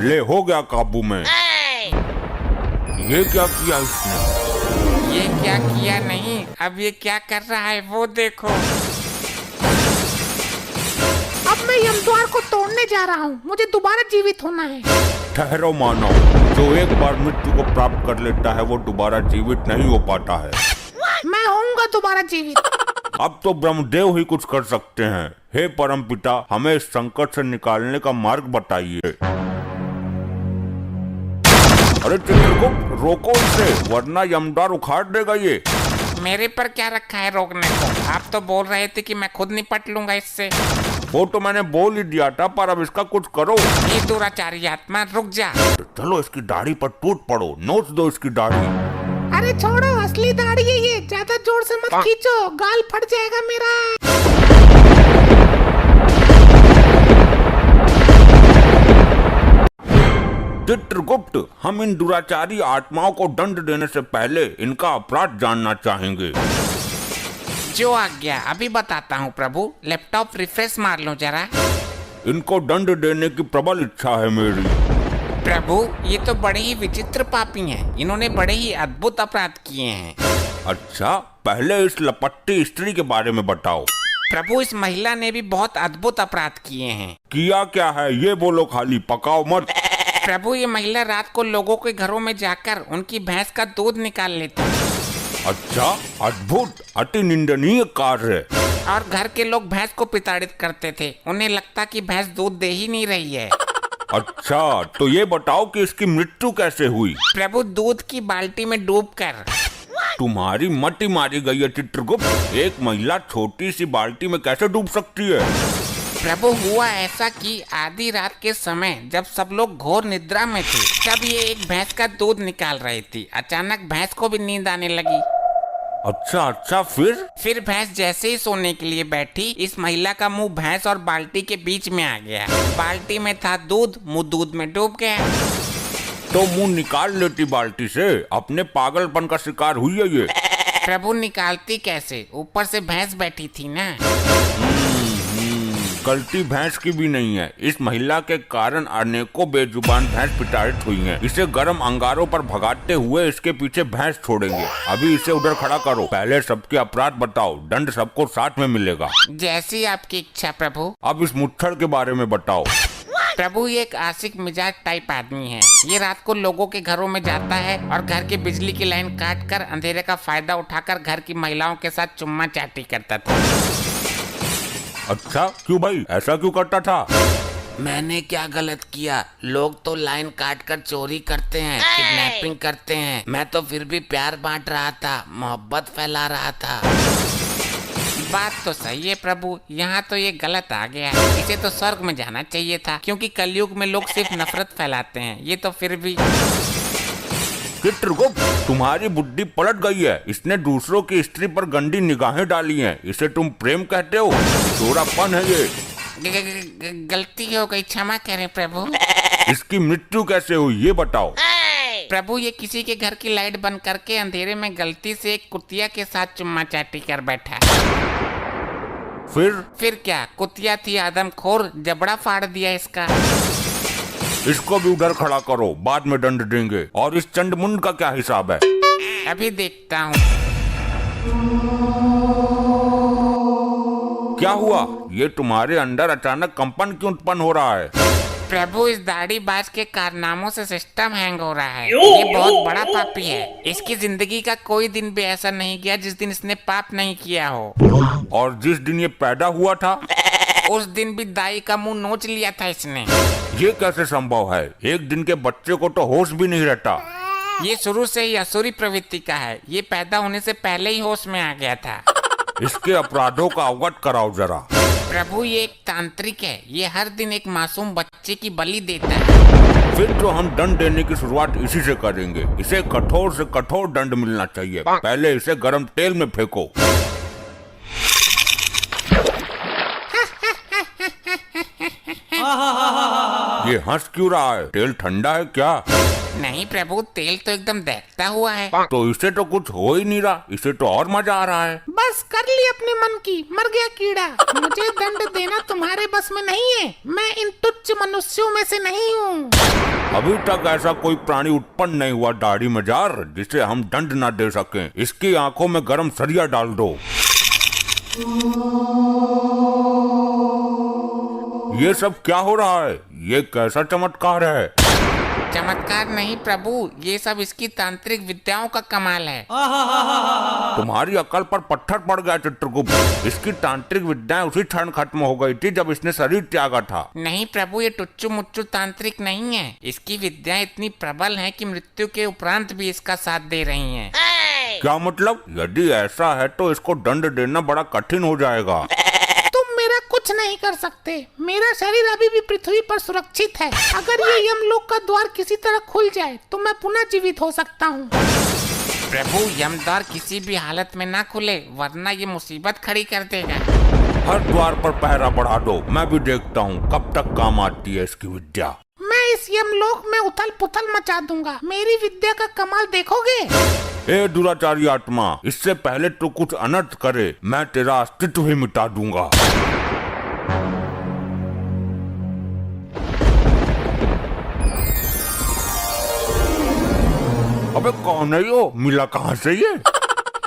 ले हो गया काबू में। ये क्या किया इसने? ये क्या किया नहीं, अब ये क्या कर रहा है वो देखो। अब मैं यमद्वार को तोड़ने जा रहा हूँ, मुझे दोबारा जीवित होना है। ठहरो मानव, जो एक बार मृत्यु को प्राप्त कर लेता है वो दोबारा जीवित नहीं हो पाता है। मैं होऊंगा दोबारा जीवित। अब तो ब्रह्मदेव ही कुछ कर सकते हैं। हे परमपिता, हमें इस संकट से निकालने का मार्ग बताइए। अरे चित्रगुप्त, रोको इसे, वरना यमद्वार उखाड़ देगा ये। मेरे पर क्या रखा है रोकने को? आप तो बोल रहे थे कि मैं खुद निपट लूंगा इससे। वो तो मैंने बोल ही दिया था, पर अब इसका कुछ करो। ये दुराचारी आत्मा, रुक जा। चलो इसकी दाढ़ी पर टूट पड़ो, नोच दो इसकी दाढ़ी। अरे छोड़ो, असली दाढ़ी है ये, ज्यादा जोर से मत खींचो, गाल फट जाएगा मेरा। चित्रगुप्त, हम इन दुराचारी आत्माओं को दंड देने से पहले इनका अपराध जानना चाहेंगे। जो आज्ञा, अभी बताता हूँ प्रभु। लैपटॉप रिफ्रेश मार लो जरा। इनको दंड देने की प्रबल इच्छा है मेरी। प्रभु, ये तो बड़े ही विचित्र पापी हैं। इन्होंने बड़े ही अद्भुत अपराध किए हैं। अच्छा, पहले इस लपट्टी स्त्री के बारे में बताओ। प्रभु, इस महिला ने भी बहुत अद्भुत अपराध किए हैं। किया क्या है ये बोलो, खाली पकाओ मत। प्रभु, ये महिला रात को लोगों के घरों में जाकर उनकी भैंस का दूध निकाल लेती है। अच्छा, अद्भुत, अति निंदनीय कार्य। और घर के लोग भैंस को प्रताड़ित करते थे। उन्हें लगता कि भैंस दूध दे ही नहीं रही है। अच्छा, तो ये बताओ कि इसकी मृत्यु कैसे हुई? प्रभु, दूध की बाल्टी में डूबकर। तुम्हारी मति मारी गई है चित्रगुप्त। एक महिला छोटी सी बाल्टी में कैसे डूब सकती है? प्रभु, हुआ ऐसा कि आधी रात के समय जब सब लोग घोर निद्रा में थे, तब ये एक भैंस का दूध निकाल रही थी। अचानक भैंस को भी नींद आने लगी। अच्छा, फिर भैंस जैसे ही सोने के लिए बैठी, इस महिला का मुंह भैंस और बाल्टी के बीच में आ गया। बाल्टी में था दूध, मुंह दूध में डूब गया। तो मुंह निकाल लेती बाल्टी से, अपने पागलपन का शिकार हुई है ये। प्रभु, निकालती कैसे? ऊपर से भैंस बैठी थी ना। गलती भैंस की भी नहीं है। इस महिला के कारण अनेकों बेजुबान भैंस प्रताड़ित हुई हैं। इसे गर्म अंगारों पर भगाते हुए इसके पीछे भैंस छोड़ेंगे। अभी इसे उधर खड़ा करो। पहले सबके अपराध बताओ, दंड सबको साथ में मिलेगा। जैसी आपकी इच्छा प्रभु। अब इस मुच्छर के बारे में बताओ। प्रभु, ये एक आशिक मिजाज टाइप आदमी है। ये रात को लोगों के घरों में जाता है और घर के बिजली की लाइन काट कर अंधेरे का फायदा उठाकर घर की महिलाओं के साथ चुम्मा चाटी करता था। अच्छा, क्यों भाई, ऐसा क्यों करता था? मैंने क्या गलत किया? लोग तो लाइन काट कर चोरी करते हैं, किडनैपिंग करते हैं। मैं तो फिर भी प्यार बांट रहा था, मोहब्बत फैला रहा था। बात तो सही है प्रभु, यहाँ तो ये गलत आ गया। इसे तो स्वर्ग में जाना चाहिए था, क्योंकि कलयुग में लोग सिर्फ नफरत फैलाते हैं। ये तो फिर भी। चित्रगुप्त, तुम्हारी बुद्धि पलट गई है। इसने दूसरों की स्त्री पर गंदी निगाहें डाली हैं। इसे तुम प्रेम कहते हो? चोरापन है ये। गलती हो गई, क्षमा करें प्रभु। इसकी मृत्यु कैसे हुई ये बताओ। प्रभु, ये किसी के घर की लाइट बंद करके अंधेरे में गलती से एक कुतिया के साथ चुम्मा चाटी कर बैठा। फिर क्या? कुतिया थी आदमखोर, जबड़ा फाड़ दिया इसका। इसको भी उधर खड़ा करो, बाद में दंड देंगे। और इस चंडमुंड का क्या हिसाब है? अभी देखता हूँ। क्या हुआ? ये तुम्हारे अंदर अचानक कंपन क्यों उत्पन्न हो रहा है? प्रभु, इस दाढ़ी बाज के कारनामों से सिस्टम हैंग हो रहा है। ये बहुत बड़ा पापी है। इसकी जिंदगी का कोई दिन भी ऐसा नहीं गया जिस दिन इसने पाप नहीं किया हो। और जिस दिन ये पैदा हुआ था, उस दिन भी दाई का मुंह नोच लिया था इसने। ये कैसे संभव है? एक दिन के बच्चे को तो होश भी नहीं रहता। ये शुरू से ही असुरी प्रवृत्ति का है। ये पैदा होने से पहले ही होश में आ गया था। इसके अपराधों का अवगत कराओ जरा। प्रभु, ये एक तांत्रिक है। ये हर दिन एक मासूम बच्चे की बलि देता है। फिर तो हम दंड देने की शुरुआत इसी से करेंगे। इसे कठोर से कठोर दंड मिलना चाहिए। पहले इसे गर्म तेल में फेंको। ये हंस क्यों रहा है? तेल ठंडा है क्या? नहीं प्रभु, तेल तो एकदम दहकता हुआ है। तो इसे तो कुछ हो ही नहीं रहा। इसे तो और मजा आ रहा है। बस कर ली अपने मन की, मर गया कीड़ा। मुझे दंड देना तुम्हारे बस में नहीं है। मैं इन तुच्छ मनुष्यों में से नहीं हूँ। अभी तक ऐसा कोई प्राणी उत्पन्न नहीं हुआ दाढ़ी मजार जिसे हम दंड ना दे सकें। इसकी आंखों में गरम सरिया डाल दो। ये सब क्या हो रहा है? ये कैसा चमत्कार है? चमत्कार नहीं प्रभु, ये सब इसकी तांत्रिक विद्याओं का कमाल है। तुम्हारी अकल पर पत्थर पड़ गया चित्रगुप्त। इसकी तांत्रिक विद्याएं उसी क्षण खत्म हो गई थी जब इसने शरीर त्यागा था। नहीं प्रभु, ये टुच्चू मुच्चू तांत्रिक नहीं है। इसकी विद्याएं इतनी प्रबल हैं कि मृत्यु के उपरांत भी इसका साथ दे रही हैं। क्या मतलब? यदि ऐसा है तो इसको दंड देना बड़ा कठिन हो जाएगा। तुम मेरा कुछ नहीं कर सकते। मेरा शरीर अभी भी पृथ्वी पर सुरक्षित है। अगर ये यमलोक का द्वार किसी तरह खुल जाए तो मैं पुनः जीवित हो सकता हूँ। प्रभु, यमद्वार किसी भी हालत में ना खुले, वरना ये मुसीबत खड़ी कर देगा। हर द्वार पर पहरा बढ़ा दो। मैं भी देखता हूँ कब तक काम आती है इसकी विद्या। मैं इस यमलोक में उथल पुथल मचा दूंगा। मेरी विद्या का कमाल देखोगे? ए दुराचारी आत्मा, इससे पहले तो कुछ अनर्थ करे, मैं तेरा अस्तित्व ही मिटा दूंगा। अबे कौन है यो? मिला कहाँ से ये?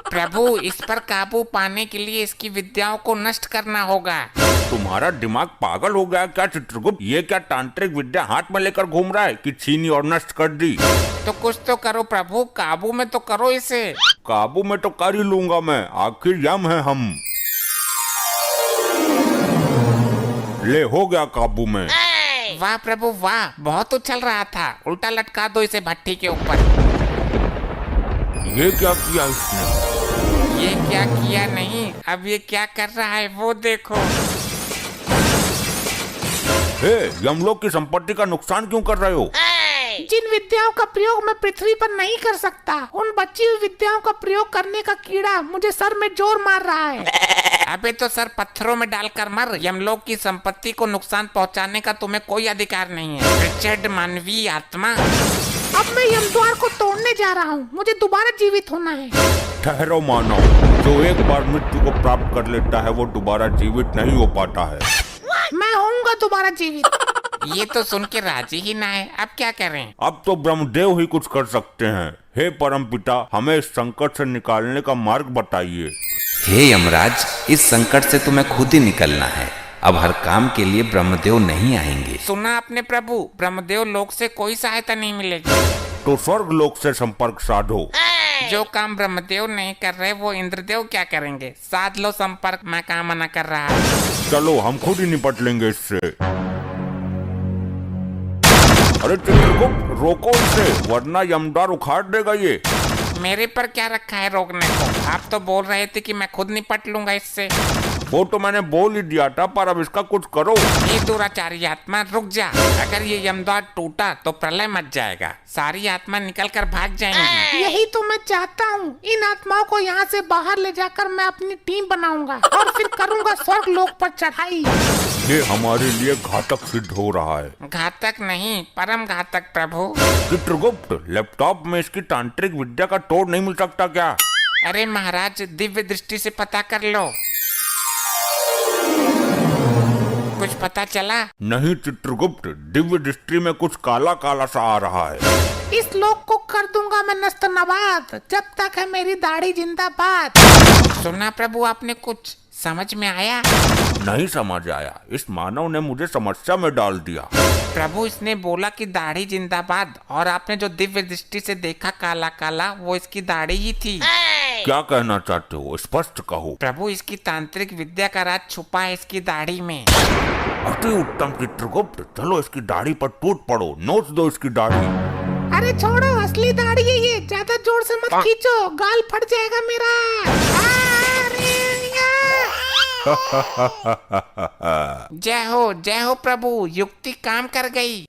प्रभु, इस पर काबू पाने के लिए इसकी विद्याओं को नष्ट करना होगा। तुम्हारा दिमाग पागल हो गया क्या चित्रगुप्त? ये क्या तांत्रिक विद्या हाथ में लेकर घूम रहा है कि छीनी और नष्ट कर दी? तो कुछ तो करो प्रभु, काबू में तो करो इसे। काबू में तो कर ही लूंगा मैं, आखिर यम है हम। ले हो गया काबू में। वाह प्रभु वाह, बहुत उछल रहा था। उल्टा लटका दो इसे भट्टी के ऊपर। ये क्या किया इसने? ये क्या किया नहीं, अब ये क्या कर रहा है वो देखो। हे, यमलोक की संपत्ति का नुकसान क्यों कर रहे हो? जिन विद्याओं का प्रयोग मैं पृथ्वी पर नहीं कर सकता, उन बची हुई विद्याओं का प्रयोग करने का कीड़ा मुझे सर में जोर मार रहा है। अबे तो सर पत्थरों में डालकर मर। यमलोक की संपत्ति को नुकसान पहुंचाने का तुम्हें कोई अधिकार नहीं है, रिचर्ड मानवीय आत्मा। अब मैं यमद्वार को तोड़ने जा रहा हूँ। मुझे दोबारा जीवित होना है। ठहरो मानव, जो एक बार मृत्यु को प्राप्त कर लेता है वो दोबारा जीवित नहीं हो पाता है। मैं होऊंगा दोबारा जीवित। ये तो सुन के राजी ही ना है, अब क्या करें? अब तो ब्रह्मदेव ही कुछ कर सकते हैं। हे परमपिता, हमें इस संकट से निकालने का मार्ग बताइए। हे यमराज, इस संकट से तुम्हें खुद ही निकलना है। अब हर काम के लिए ब्रह्मदेव नहीं आएंगे। सुना आपने प्रभु, ब्रह्मदेव लोक से कोई सहायता नहीं मिलेगी। तो स्वर्ग लोक से संपर्क साधो। जो काम ब्रह्मदेव नहीं कर रहे वो इंद्रदेव क्या करेंगे? साध लो संपर्क, मैं कहाँ मना कर रहा। चलो हम खुद ही निपट लेंगे इससे। अरे चित्रगुप्त, रोको इसे, वरना यमद्वार उखाड़ देगा ये। मेरे पर क्या रखा है रोकने को? आप तो बोल रहे थे कि मैं खुद निपट लूंगा इससे। वो तो मैंने बोल ही दिया था, पर अब इसका कुछ करो। ये दुराचारी आत्मा रुक जा। अगर ये यमद्वार टूटा तो प्रलय मच जाएगा, सारी आत्मा निकल कर भाग जाएंगी। यही तो मैं चाहता हूँ। इन आत्माओं को यहाँ से बाहर ले जाकर मैं अपनी टीम बनाऊंगा और फिर करूंगा स्वर्ग लोक पर चढ़ाई। ये हमारे लिए घातक सिद्ध हो रहा है। घातक नहीं, परम घातक प्रभु। चित्रगुप्त, लैपटॉप में इसकी तांत्रिक विद्या का तोड़ नहीं मिल सकता क्या? अरे महाराज, दिव्य दृष्टि से पता कर लो। कुछ पता चला? नहीं चित्रगुप्त, दिव्य दृष्टि में कुछ काला काला सा आ रहा है। इस लोक को कर दूंगा मैं नस्त नबाद, जब तक है मेरी दाढ़ी जिंदाबाद। सुना प्रभु, आपने कुछ समझ में आया? नहीं समझ आया। इस मानव ने मुझे समस्या में डाल दिया। प्रभु, इसने बोला कि दाढ़ी जिंदाबाद, और आपने जो दिव्य दृष्टि से देखा काला काला, वो इसकी दाढ़ी ही थी। क्या कहना चाहते हो? स्पष्ट कहो। प्रभु, इसकी तांत्रिक विद्या का राज छुपा है इसकी दाढ़ी में। अति उत्तम चित्रगुप्त, चलो इसकी दाढ़ी पर टूट पड़ो, नोच दो इसकी दाढ़ी। अरे छोड़ो, असली दाढ़ी है ये। ज्यादा जोर से मत खींचो, गाल फट जाएगा मेरा। जय हो प्रभु, युक्ति काम कर गई।